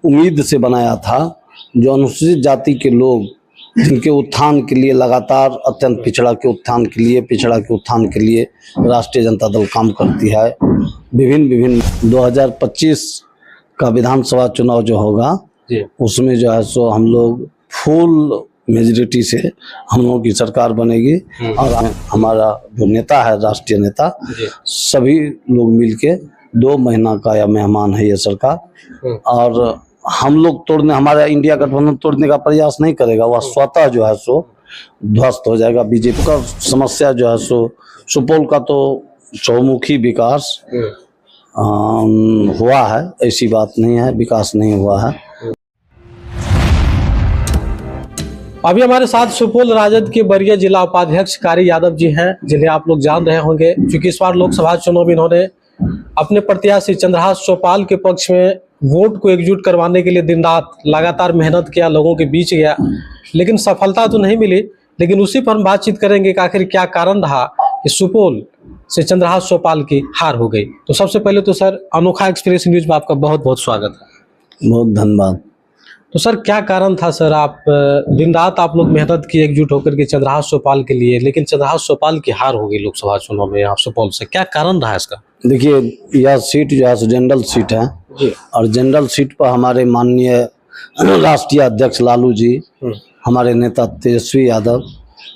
उम्मीद से बनाया था, जो अनुसूचित जाति के लोग जिनके उत्थान के लिए लगातार अत्यंत पिछड़ा के उत्थान के लिए राष्ट्रीय जनता दल काम करती है। विभिन्न 2025 का विधानसभा चुनाव जो होगा उसमें जो है सो हम लोग फुल मेजॉरिटी से हम लोगों की सरकार बनेगी और हमारा जो नेता है, राष्ट्रीय नेता, सभी लोग मिलके 2 महीना का या मेहमान है ये सरकार, और हम लोग हमारा इंडिया गठबंधन तोड़ने का प्रयास नहीं करेगा। वह स्वतः जो है सो ध्वस्त हो जाएगा। बीजेपी का समस्या जो है सो सुपौल का तो चौमुखी विकास हुआ है, ऐसी बात नहीं है, विकास नहीं हुआ है। अभी हमारे साथ सुपौल राजद के वरीय जिला उपाध्यक्ष कारी यादव जी हैं, जिन्हें आप लोग जान रहे होंगे, क्योंकि इस बार लोकसभा चुनाव में इन्होंने अपने प्रत्याशी चंद्रहास चौपाल के पक्ष में वोट को एकजुट करवाने के लिए दिन रात लगातार मेहनत किया, लोगों के बीच गया, लेकिन सफलता तो नहीं मिली। लेकिन उसी पर हम बातचीत करेंगे कि आखिर क्या कारण रहा कि सुपौल से चंद्रहास चौपाल की हार हो गई। तो सबसे पहले तो सर, अनोखा एक्सप्रेस न्यूज में आपका बहुत बहुत स्वागत है। बहुत धन्यवाद। तो सर, क्या कारण था सर, आप दिन रात आप लोग मेहनत की एकजुट होकर के चंद्रहास चौपाल के लिए, लेकिन चंद्रहास चौपाल की हार हो गई लोकसभा चुनाव में आप सुपौल से, क्या कारण रहा इसका? देखिए, यह सीट जो है जनरल सीट है और जनरल सीट पर हमारे माननीय राष्ट्रीय अध्यक्ष लालू जी, हमारे नेता तेजस्वी यादव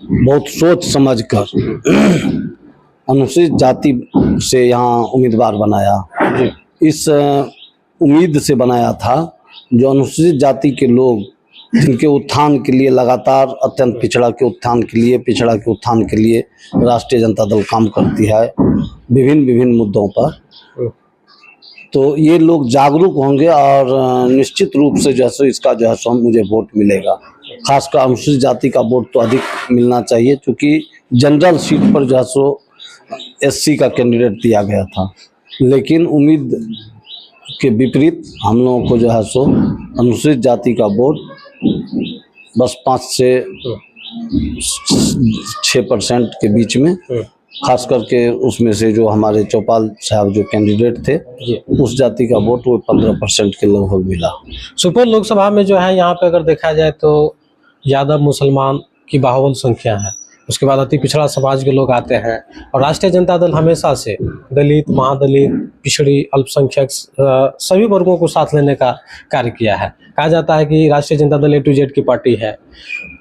बहुत सोच समझ कर अनुसूचित जाति से यहाँ उम्मीदवार बनाया। इस उम्मीद से बनाया था, जो अनुसूचित जाति के लोग जिनके उत्थान के लिए लगातार अत्यंत पिछड़ा के उत्थान के लिए राष्ट्रीय जनता दल काम करती है विभिन्न मुद्दों पर। तो ये लोग जागरूक होंगे और निश्चित रूप से जो है इसका जो है मुझे वोट मिलेगा। खासकर अनुसूचित जाति का वोट तो अधिक मिलना चाहिए, क्योंकि जनरल सीट पर जो है सो SC का कैंडिडेट दिया गया था, लेकिन उम्मीद के विपरीत हम लोगों को जो है सो अनुसूचित जाति का वोट बस 5 से 6% के बीच में, खास करके उसमें से जो हमारे चौपाल साहब जो कैंडिडेट थे, उस जाति का वोट वो 15% के लगभग मिला। सुपौल लोकसभा में जो है, यहाँ पे अगर देखा जाए तो यादव मुसलमान की बाहुबल संख्या है, उसके बाद अति पिछड़ा समाज के लोग आते हैं, और राष्ट्रीय जनता दल हमेशा से दलित, महादलित, पिछड़ी, अल्पसंख्यक सभी वर्गों को साथ लेने का कार्य किया है। कहा जाता है कि राष्ट्रीय Janata Dal A to Z की पार्टी है।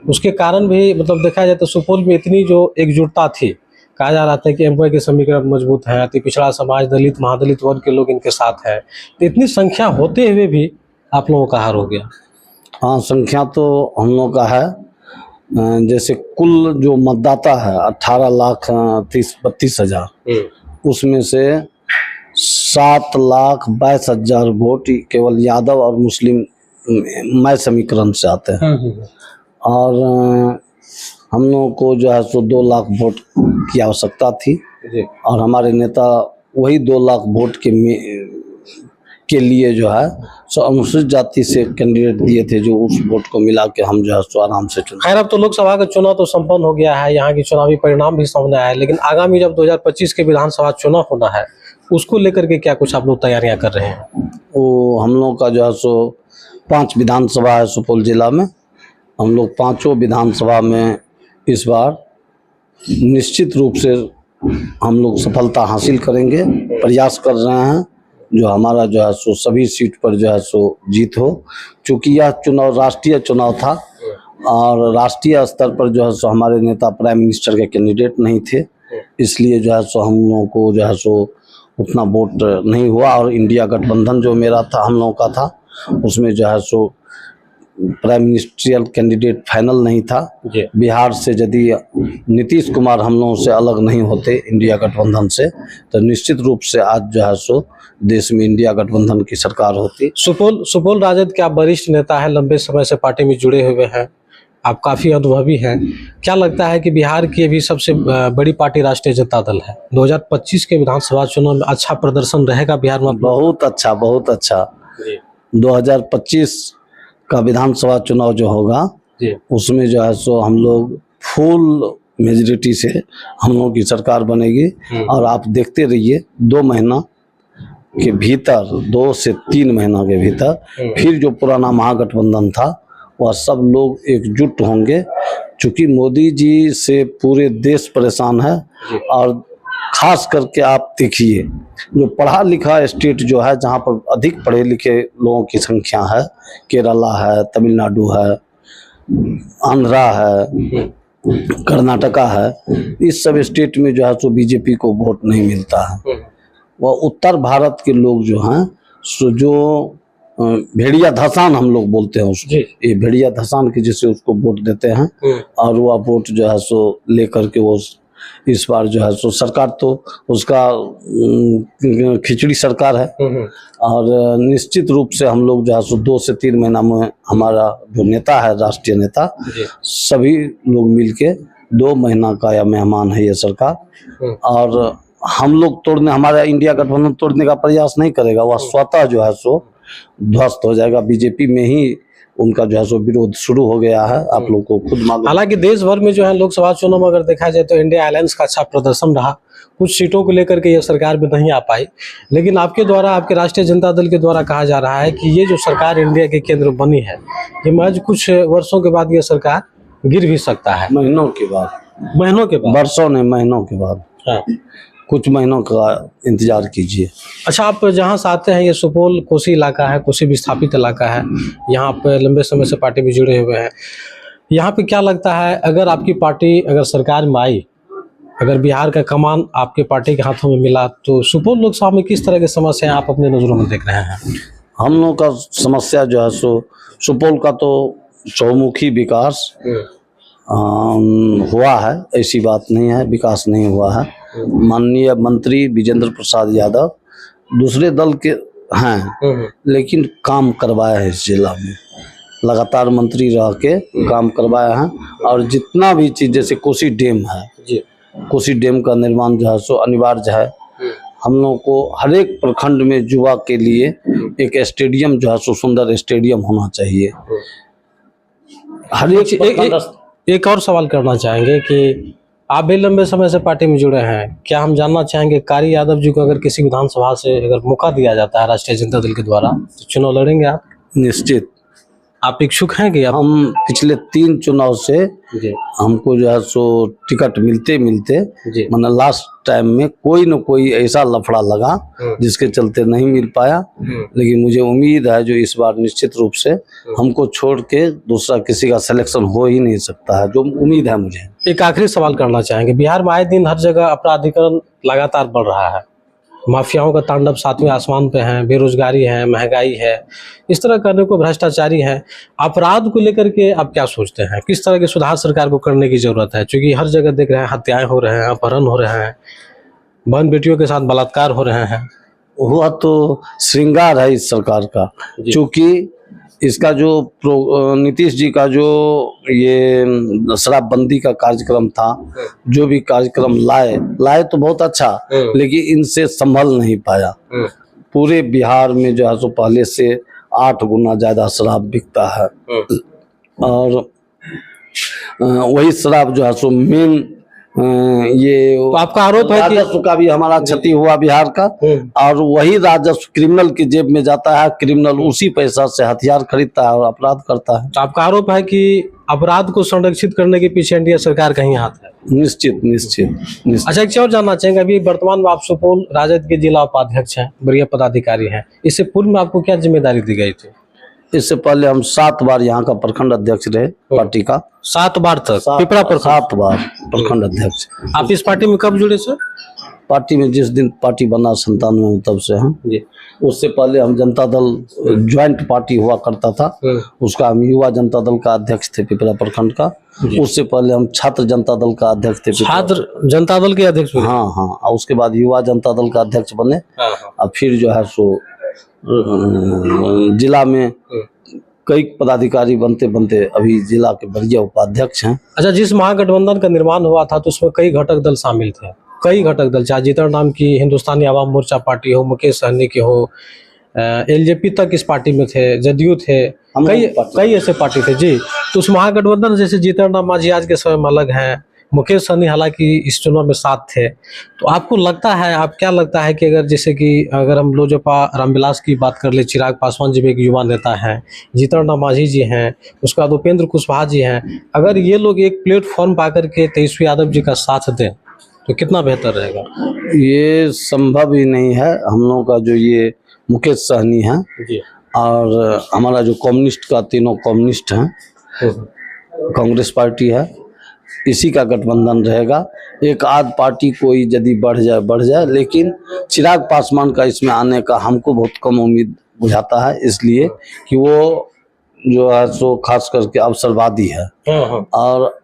उसके कारण भी मतलब देखा जाए तो सुपौल में इतनी जो एकजुटता थी, कहा जा रहा था कि MOI के समीकरण मजबूत है, अति पिछड़ा समाज, दलित, महादलित वर्ग के लोग इनके साथ है। तो इतनी संख्या होते हुए भी आप लोगों का हार हो गया। हाँ, संख्या तो हम लोगों का है। जैसे कुल जो मतदाता है 18,32,000, उसमें से 7,22,000 वोट केवल यादव और मुस्लिम मय समीकरण से आते हैं। और हम लोगों को जो है सो 2 लाख वोट की आवश्यकता थी, और हमारे नेता वही 2 लाख वोट के लिए जो है सो अनुसूचित जाति से कैंडिडेट दिए थे, जो उस वोट को मिला के हम जो है सो आराम से चुने। खैर, अब तो लोकसभा का चुनाव तो संपन्न हो गया है, यहाँ की चुनावी परिणाम भी सामने आया है, लेकिन आगामी जब 2025 के विधानसभा चुनाव होना है, उसको लेकर के क्या कुछ आप लोग तैयारियां कर रहे हैं? वो हम लोग का जो है सो 5 विधानसभा है सुपौल जिला में। हम लोग 5 विधानसभा में इस बार निश्चित रूप से हम लोग सफलता हासिल करेंगे, प्रयास कर रहे हैं, जो हमारा जो है सो सभी सीट पर जो है सो जीत हो। चूँकि यह चुनाव राष्ट्रीय चुनाव था, और राष्ट्रीय स्तर पर जो है सो हमारे नेता प्राइम मिनिस्टर के कैंडिडेट नहीं थे, इसलिए जो है सो हम लोगों को जो है सो उतना वोट नहीं हुआ। और इंडिया गठबंधन जो मेरा था, हम लोगों का था, उसमें जो है so prime ministerial candidate final नहीं था। बिहार से यदि नीतीश कुमार हम लोगों से अलग नहीं होते इंडिया गठबंधन से, तो निश्चित रूप से आज जो है सो देश में इंडिया गठबंधन की सरकार होती। सुपौल राजद के आप वरिष्ठ नेता हैं, लंबे समय से पार्टी में जुड़े हुए हैं, आप काफ़ी अनुभवी हैं। क्या लगता है कि बिहार की भी सबसे बड़ी पार्टी राष्ट्रीय जनता दल है, 2025 के विधानसभा चुनाव में अच्छा प्रदर्शन रहेगा बिहार में? बहुत अच्छा, बहुत अच्छा। 2025 का विधानसभा चुनाव जो होगा, उसमें जो है सो हम लोग फुल मेजॉरिटी से हम लोगों की सरकार बनेगी, और आप देखते रहिए 2 महीना के भीतर 2 से 3 महीना के भीतर फिर जो पुराना महागठबंधन था वह सब लोग एकजुट होंगे, चूंकि मोदी जी से पूरे देश परेशान है। और खास करके आप देखिए जो पढ़ा लिखा स्टेट जो है, जहाँ पर अधिक पढ़े लिखे लोगों की संख्या है, केरला है, तमिलनाडु है, आंध्रा है, कर्नाटका है, इस सब स्टेट में जो है सो बीजेपी को वोट नहीं मिलता है। वह उत्तर भारत के लोग जो हैं सो जो भेड़िया धसान हम लोग बोलते हैं उसको, ये भेड़िया धसान की जिससे उसको वोट देते हैं और वह वोट जो है सो लेकर के वो इस बार जो है सो सरकार तो उसका खिचड़ी सरकार है। और निश्चित रूप से हम लोग जो है सो 2 से 3 महीना में हमारा जो नेता है, राष्ट्रीय नेता, सभी लोग मिलके 2 महीना का यह मेहमान है ये सरकार। और हम लोग हमारा इंडिया गठबंधन तोड़ने का प्रयास नहीं करेगा, वह स्वतः जो है सो ध्वस्त हो जाएगा। बीजेपी में ही उनका जो है सो विरोध शुरू हो गया है, आप लोग को खुद मालूम। हालांकि देश भर में जो है लोकसभा चुनाव में अगर देखा जाए तो इंडिया अलायंस का अच्छा प्रदर्शन रहा, कुछ सीटों को लेकर के ये सरकार भी नहीं आ पाई, लेकिन आपके द्वारा, आपके राष्ट्रीय जनता दल के द्वारा कहा जा रहा है कि ये जो सरकार इंडिया के केंद्र बनी है, ये महज कुछ वर्षों के बाद ये सरकार गिर भी सकता है। महीनों के बाद, वर्षों नहीं, महीनों के बाद। हाँ, कुछ महीनों का इंतजार कीजिए। अच्छा, आप जहाँ से आते हैं ये सुपौल कोसी इलाका है, कोसी विस्थापित इलाका है, यहाँ पे लंबे समय से पार्टी भी जुड़े हुए हैं। यहाँ पे क्या लगता है, अगर आपकी पार्टी अगर सरकार में आई, अगर बिहार का कमान आपके पार्टी के हाथों में मिला, तो सुपौल लोकसभा में किस तरह की समस्या आप अपने नज़रों में देख रहे हैं? हम लोग का समस्या जो है सो सुपौल का तो चौमुखी विकास हुआ है, ऐसी बात नहीं है विकास नहीं हुआ है। माननीय मंत्री विजेंद्र प्रसाद यादव दूसरे दल के हैं, लेकिन काम करवाए हैं इस जिला में, लगातार मंत्री रह के काम करवाए हैं। और जितना भी चीज़, जैसे कोसी डैम है, कोसी डैम का निर्माण जो है सो अनिवार्य है। हम लोग को हर एक प्रखंड में युवा के लिए एक स्टेडियम जो है सो सुंदर स्टेडियम होना चाहिए। हर एक और सवाल करना चाहेंगे कि आप भी लंबे समय से पार्टी में जुड़े हैं, क्या हम जानना चाहेंगे कारी यादव जी को अगर किसी विधानसभा से अगर मौका दिया जाता है राष्ट्रीय जनता दल के द्वारा, तो चुनाव लड़ेंगे आप? निश्चित। आप इच्छुक हैं कि हम पिछले 3 चुनाव से हमको जो है सो टिकट मिलते मतलब लास्ट टाइम में कोई न कोई ऐसा लफड़ा लगा जिसके चलते नहीं मिल पाया, लेकिन मुझे उम्मीद है जो इस बार निश्चित रूप से हमको छोड़ के दूसरा किसी का सिलेक्शन हो ही नहीं सकता है, जो उम्मीद है मुझे। एक आखिरी सवाल करना चाहेंगे, बिहार में आए दिन हर जगह अपराधीकरण लगातार बढ़ रहा है, माफियाओं का तांडव 7वें आसमान पे है, बेरोजगारी है, महंगाई है, इस तरह करने को भ्रष्टाचारी है। अपराध को लेकर के आप क्या सोचते हैं, किस तरह के सुधार सरकार को करने की जरूरत है? क्योंकि हर जगह देख रहे हैं हत्याएं हो रहे हैं, अपहरण हो रहे हैं, बहन बेटियों के साथ बलात्कार हो रहे हैं। वह तो श्रृंगार है इस सरकार का, क्योंकि इसका जो नीतीश जी का जो ये शराबबंदी का कार्यक्रम था, जो भी कार्यक्रम लाए तो बहुत अच्छा, लेकिन इनसे संभल नहीं पाया। पूरे बिहार में जो है सो पहले से 8 गुना ज्यादा शराब बिकता है, और वही शराब जो है सो मेन ये तो आपका आरोप है कि राजस्व का भी हमारा क्षति हुआ बिहार का, और वही राजस्व क्रिमिनल की जेब में जाता है, क्रिमिनल उसी पैसा से हथियार खरीदता है और अपराध करता है। तो आपका आरोप है कि अपराध को संरक्षित करने के पीछे एनडीए सरकार का ही हाथ है? निश्चित। अच्छा, एक चीज और जानना चाहेंगे, अभी वर्तमान में आप सुपौल राजद के जिला उपाध्यक्ष हैं, वरीय पदाधिकारी हैं, इससे पूर्व में आपको क्या जिम्मेदारी दी गई थी? इससे पहले हम 7 बार यहाँ का प्रखंड अध्यक्ष रहे पार्टी का। 7 बार तक? पिपरा पर 7 बार प्रखंड अध्यक्ष। आप इस पार्टी में कब जुड़े सर? पार्टी में जिस दिन पार्टी बना 97 में, तब से हैं जी। उससे पहले हम जनता दल ज्वाइंट पार्टी हुआ करता था, उसका हम युवा जनता दल का अध्यक्ष थे पिपरा प्रखंड का। उससे पहले हम छात्र जनता दल का अध्यक्ष थे। छात्र जनता दल के अध्यक्ष? हाँ। और उसके बाद युवा जनता दल का अध्यक्ष बने, और फिर जो है सो जिला में कई पदाधिकारी बनते अभी जिला के वरीय उपाध्यक्ष हैं। अच्छा, जिस महागठबंधन का निर्माण हुआ था तो उसमें कई घटक दल शामिल थे, चाहे जीतन राम की हिंदुस्तानी आवाम मोर्चा पार्टी हो, मुकेश सहनी की हो, एलजेपी तक इस पार्टी में थे, जदयू थे, कई ऐसे पार्टी थे जी। तो उस महागठबंधन जैसे जीतन राम मांझी आज के समय में अलग हैं, मुकेश सहनी हालांकि इस चुनाव में साथ थे, तो आपको लगता है, आप क्या लगता है कि अगर जैसे कि अगर हम लोजपा रामविलास की बात कर ले, चिराग पासवान जी भी एक युवा नेता हैं, जीतन राम मांझी जी हैं, उसके बाद उपेंद्र कुशवाहा जी हैं, अगर ये लोग एक प्लेटफॉर्म पा करके तेजस्वी यादव जी का साथ दें तो कितना बेहतर रहेगा? ये संभव ही नहीं है। हम लोगों का जो ये मुकेश सहनी है जी। और हमारा जो कम्युनिस्ट का तीनों कम्युनिस्ट हैं, कांग्रेस पार्टी है, इसी का गठबंधन रहेगा। एक आध पार्टी कोई यदि बढ़ जाए, लेकिन चिराग पासवान का इसमें आने का हमको बहुत कम उम्मीद बुझाता है, इसलिए कि वो जो है सो खास करके अवसरवादी है और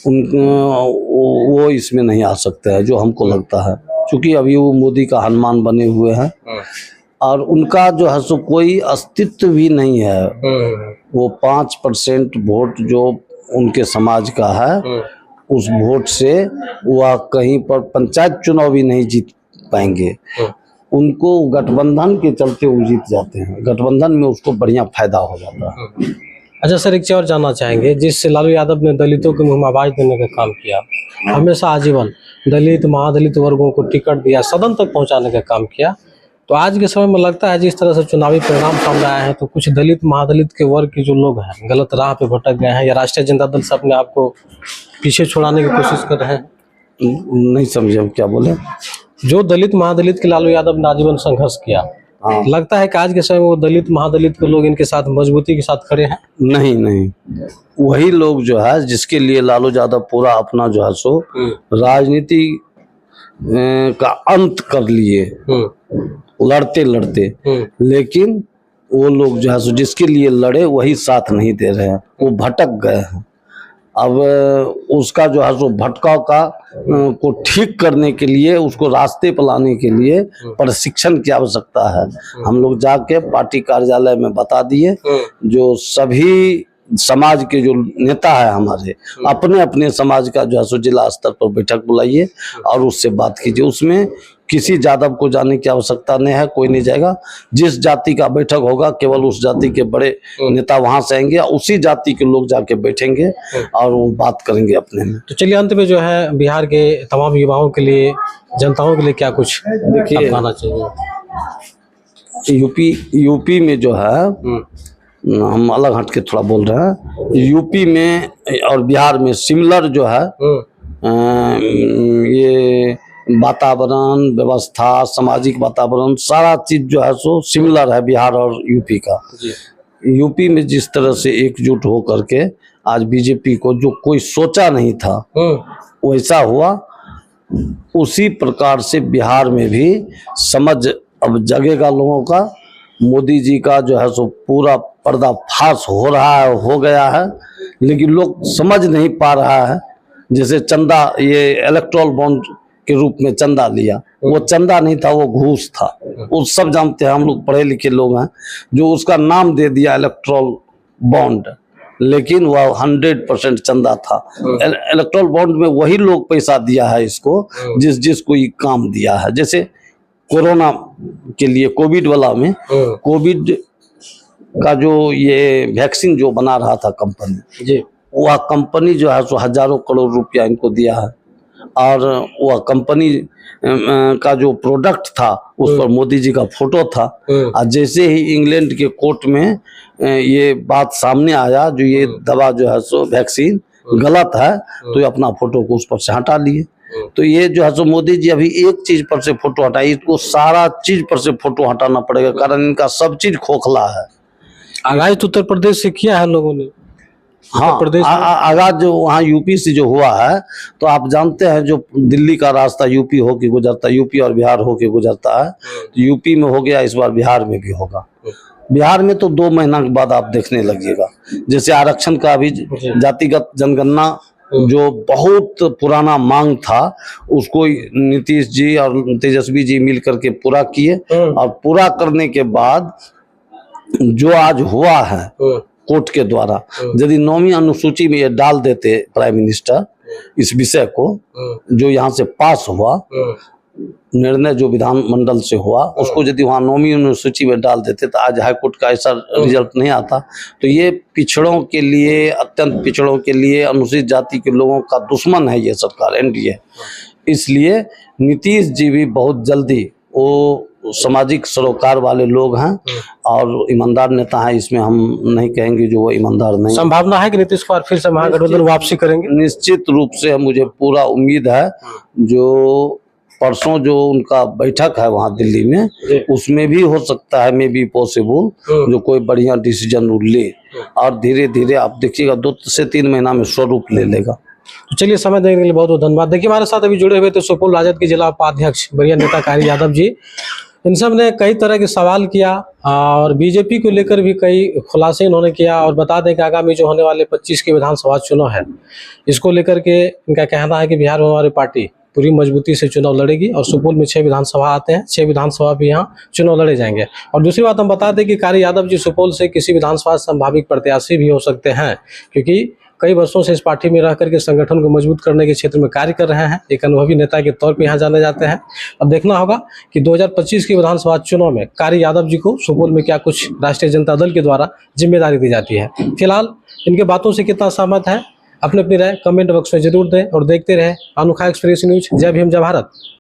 वो इसमें नहीं आ सकते हैं, जो हमको लगता है, क्योंकि अभी वो मोदी का हनुमान बने हुए हैं और उनका जो है सो कोई अस्तित्व भी नहीं है। वो 5% वोट जो उनके समाज का है, उस वोट से वह कहीं पर पंचायत चुनाव भी नहीं जीत पाएंगे। उनको गठबंधन के चलते वो जीत जाते हैं, गठबंधन में उसको बढ़िया फायदा हो जाता है। अच्छा सर, एक चीज और जानना चाहेंगे, जिस लालू यादव ने दलितों के मुंह में आवाज देने का काम किया, हमेशा आजीवन दलित महादलित वर्गों को टिकट दिया, सदन तक पहुंचाने का काम किया, तो आज के समय में लगता है जिस तरह से चुनावी परिणाम सामने आए हैं, तो कुछ दलित महादलित के वर्ग के जो लोग हैं गलत राह पे भटक गए हैं, या राष्ट्रीय जनता दल से अपने आप को पीछे छुड़ाने की कोशिश कर रहे हैं? नहीं समझे हम क्या बोले। जो दलित महादलित के लालू यादव ने आजीवन संघर्ष किया, लगता है कि आज के समय में वो दलित महादलित के लोग इनके साथ मजबूती के साथ खड़े हैं? नहीं, वही लोग जो है जिसके लिए लालू यादव पूरा अपना जो है सो राजनीति का अंत कर लिए लड़ते लेकिन वो लोग जो है सो जिसके लिए लड़े वही साथ नहीं दे रहे हैं, वो भटक गए हैं। अब उसका जो है सो भटकाव का को ठीक करने के लिए, उसको रास्ते पर लाने के लिए प्रशिक्षण की आवश्यकता है। हम लोग जाके पार्टी कार्यालय में बता दिए, जो सभी समाज के जो नेता है हमारे, अपने अपने समाज का जो है सो जिला स्तर पर बैठक बुलाइए और उससे बात कीजिए। उसमें किसी यादव को जाने की आवश्यकता नहीं है, कोई नहीं जाएगा। जिस जाति का बैठक होगा केवल उस जाति के बड़े नेता वहां से आएंगे, उसी जाति के लोग जाके बैठेंगे और वो बात करेंगे अपने में। तो चलिए, अंत में जो है बिहार के तमाम युवाओं के लिए, जनताओं के लिए क्या कुछ देखिए, कहना चाहिए? यूपी में जो है, हम अलग हट के थोड़ा बोल रहे हैं, यूपी में और बिहार में सिमिलर जो है ये वातावरण, व्यवस्था, सामाजिक वातावरण, सारा चीज जो है सो सिमिलर है बिहार और यूपी का। यूपी में जिस तरह से एकजुट हो करके आज बीजेपी को जो कोई सोचा नहीं था वैसा हुआ, उसी प्रकार से बिहार में भी समझ अब जगेगा लोगों का। मोदी जी का जो है सो पूरा पर्दाफाश हो रहा है, हो गया है, लेकिन लोग समझ नहीं पा रहा है। जैसे चंदा, ये इलेक्ट्रल बॉन्ड के रूप में चंदा लिया, वो चंदा नहीं था, वो घूस था। वो सब जानते हैं, हम लोग पढ़े लिखे लोग हैं, जो उसका नाम दे दिया इलेक्ट्रल बॉन्ड, लेकिन वह 100% चंदा था। इलेक्ट्रल बॉन्ड में वही लोग पैसा दिया है इसको जिसको ये काम दिया है। जैसे कोरोना के लिए, कोविड वाला में, कोविड का जो ये वैक्सीन जो बना रहा था कंपनी जी, वह कंपनी जो है सो हजारों करोड़ रुपया इनको दिया है, और वह कंपनी का जो प्रोडक्ट था उस पर मोदी जी का फोटो था। और जैसे ही इंग्लैंड के कोर्ट में ये बात सामने आया, जो ये दवा जो है सो वैक्सीन गलत है, तो ये अपना फोटो को उस पर से हटा लिए। तो ये जो है सो मोदी जी अभी एक चीज पर से फोटो हटाई, इसको सारा चीज पर से फोटो हटाना पड़ेगा, कारण इनका सब चीज खोखला है। आगाज तो उत्तर प्रदेश से किया है लोगों ने। हाँ, आगाज जो वहाँ यूपी से जो हुआ है, तो आप जानते हैं जो दिल्ली का रास्ता यूपी होके गुजरता है, यूपी और बिहार होके गुजरता है, तो यूपी में हो गया, इस बार बिहार में भी होगा। बिहार में तो 2 महीना के बाद आप देखने लगिएगा। जैसे आरक्षण का भी जातिगत जनगणना जो बहुत पुराना मांग था, उसको नीतीश जी और तेजस्वी जी मिल करके पूरा किए, और पूरा करने के बाद जो आज हुआ है कोर्ट के द्वारा, यदि 9वीं अनुसूची में ये डाल देते प्राइम मिनिस्टर इस विषय को, जो यहाँ से पास हुआ, निर्णय जो विधानमंडल से हुआ उसको यदि वहाँ नॉमिनी सूची में डाल देते तो आज हाईकोर्ट का ऐसा रिजल्ट नहीं आता। तो ये पिछड़ों के लिए, अत्यंत पिछड़ों के लिए, अनुसूचित जाति के लोगों का दुश्मन है ये सरकार एनडीए। इसलिए नीतीश जी भी बहुत जल्दी, वो सामाजिक सरोकार वाले लोग हैं और ईमानदार नेता हैं, इसमें हम नहीं कहेंगे जो वो ईमानदार नहीं। संभावना है कि नीतीश कुमार फिर से महागठबंधन वापसी करेंगे? निश्चित रूप से मुझे पूरा उम्मीद है। जो परसों जो उनका बैठक है वहाँ दिल्ली में, उसमें भी हो सकता है, मे बी पॉसिबल, जो कोई बढ़िया डिसीजन ले और धीरे धीरे आप देखिएगा 2 से 3 महीना में स्वरूप ले लेगा। तो चलिए, समय देने के लिए बहुत बहुत धन्यवाद। देखिए, हमारे साथ अभी जुड़े हुए थे सुपौल राजद के जिला उपाध्यक्ष वरीय नेता कारी यादव जी। इन सब ने कई तरह के सवाल किया और बीजेपी को लेकर भी कई खुलासे इन्होंने किया। और बता दें कि आगामी जो होने वाले 25 के विधानसभा चुनाव है, इसको लेकर के इनका कहना है कि बिहार में हमारी पार्टी पूरी मजबूती से चुनाव लड़ेगी और सुपौल में 6 विधानसभा आते हैं, 6 विधानसभा भी यहाँ चुनाव लड़े जाएंगे। और दूसरी बात हम बता दें कि कारी यादव जी सुपौल से किसी विधानसभा संभावित प्रत्याशी भी हो सकते हैं, क्योंकि कई वर्षों से इस पार्टी में रह करके संगठन को मजबूत करने के क्षेत्र में कार्य कर रहे हैं। एक अनुभवी नेता के तौर पे यहाँ जाने जाते हैं। अब देखना होगा कि 2025 के विधानसभा चुनाव में कारी यादव जी को सुपौल में क्या कुछ राष्ट्रीय जनता दल के द्वारा जिम्मेदारी दी जाती है। फिलहाल इनके बातों से कितना सहमत है, अपनी अपनी राय कमेंट बॉक्स में जरूर दें और देखते रहे अनोखा एक्सप्रेस न्यूज। जय भीम, जय भारत।